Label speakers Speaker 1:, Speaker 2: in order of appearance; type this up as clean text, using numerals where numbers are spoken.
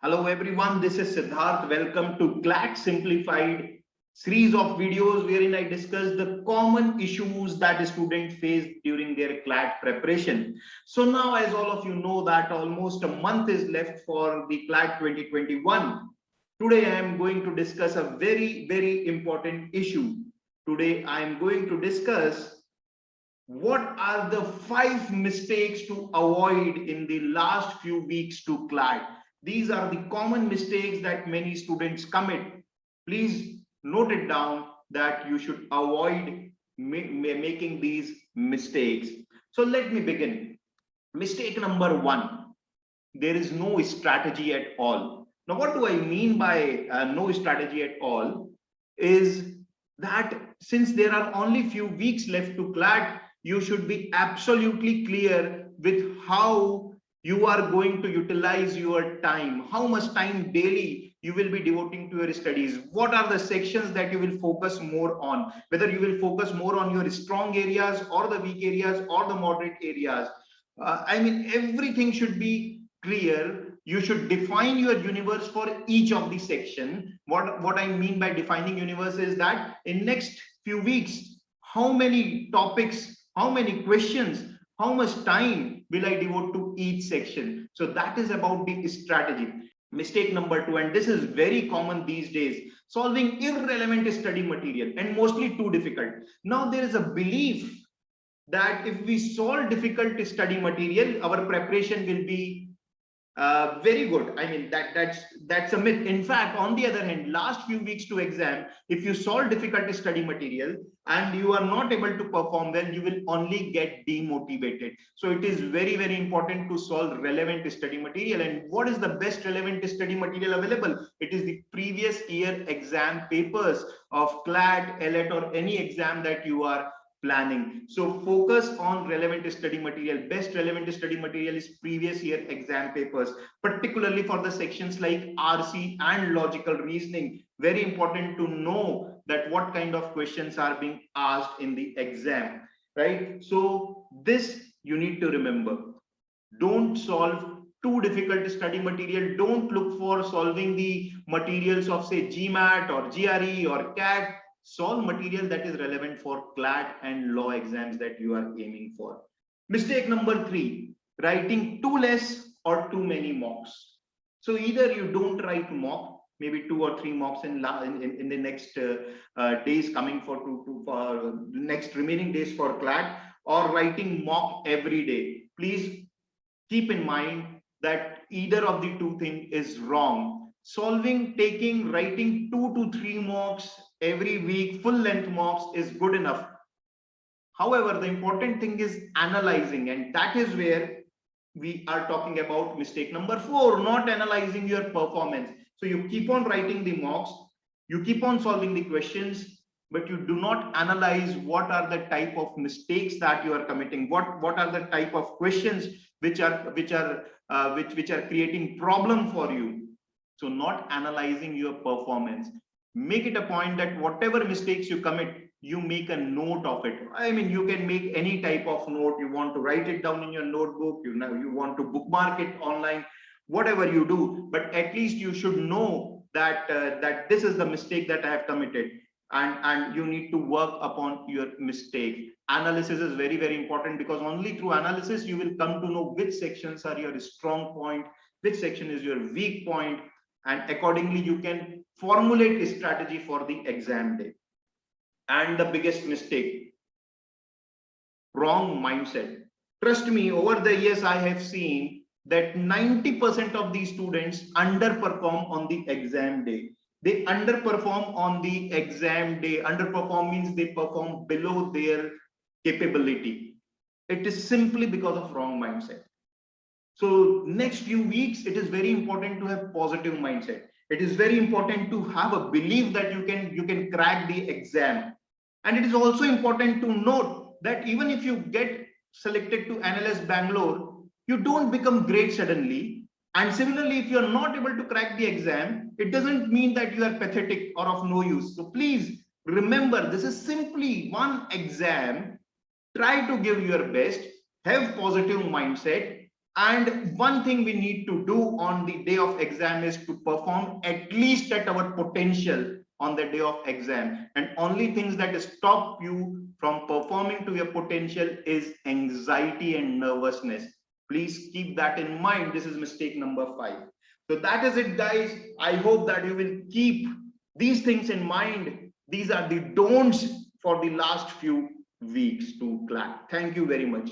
Speaker 1: Hello everyone, this is Siddharth. Welcome to CLAT Simplified series of videos wherein I discuss the common issues that students face during their CLAT preparation. So now, as all of you know, that almost a month is left for the CLAT 2021. Today I am going to discuss a very important issue. Today I am going to discuss what are the 5 mistakes to avoid in the last few weeks to CLAT. These are the common mistakes that many students commit. Please note it down that you should avoid making these mistakes. So let me begin. Mistake number 1, there is no strategy at all. Now, what do I mean by no strategy at all? Is that since there are only few weeks left to CLAT, you should be absolutely clear with how you are going to utilize your time, how much time daily you will be devoting to your studies, what are the sections that you will focus more on, whether you will focus more on your strong areas or the weak areas or the moderate areas. I mean, everything should be clear. You should define your universe for each of the section. What I mean by defining universe is that in next few weeks, how many topics, how many questions, how much time will I devote to each section? So that is about the strategy. Mistake number 2, and this is very common these days, solving irrelevant study material and mostly too difficult. Now there is a belief that if we solve difficult study material, our preparation will be very good. I mean, that's a myth. In fact, on the other hand, last few weeks to exam, if you solve difficult study material and you are not able to perform well, you will only get demotivated. So it is very important to solve relevant study material. And what is the best relevant study material available? It is the previous year exam papers of CLAT, LAT, or any exam that you are planning. So focus on relevant study material. Best relevant study material is previous year exam papers, particularly for the sections like RC and logical reasoning. Very important to know that what kind of questions are being asked in the exam, right? So this you need to remember. Don't solve too difficult study material. Don't look for solving the materials of say GMAT or GRE or CAT. Solve material that is relevant for CLAT and law exams that you are aiming for. Mistake number 3, writing too less or too many mocks. So either you don't write mock, maybe 2 or 3 mocks in the next days coming for next remaining days for CLAT, or writing mock every day. Please keep in mind that either of the two things is wrong. Writing 2 to 3 mocks every week, full length mocks is good enough. However, the important thing is analyzing, and that is where we are talking about mistake number 4, not analyzing your performance. So you keep on writing the mocks, you keep on solving the questions, but you do not analyze what are the type of mistakes that you are committing, what are the type of questions which are creating problem for you. So not analyzing your performance. Make it a point that whatever mistakes you commit, you make a note of it. I mean, you can make any type of note. You want to write it down in your notebook, you want to bookmark it online, whatever you do, but at least you should know that that this is the mistake that I have committed, and you need to work upon your mistake. Analysis is very important, because only through analysis you will come to know which sections are your strong point, which section is your weak point, and accordingly you can formulate a strategy for the exam day. And the biggest mistake, wrong mindset. Trust me, over the years I have seen that 90% of these students underperform on the exam day. They underperform on the exam day. Underperform means they perform below their capability. It is simply because of wrong mindset. So next few weeks, it is very important to have positive mindset. It is very important to have a belief that you can crack the exam. And it is also important to note that even if you get selected to NLS Bangalore, you don't become great suddenly. And similarly, if you're not able to crack the exam, it doesn't mean that you are pathetic or of no use. So please remember, this is simply one exam. Try to give your best, have positive mindset, And one thing we need to do on the day of exam is to perform at least at our potential on the day of exam. And only things that stop you from performing to your potential is anxiety and nervousness. Please keep that in mind. This is mistake number 5. So that is it, guys. I hope that you will keep these things in mind. These are the don'ts for the last few weeks to CLAT. Thank you very much.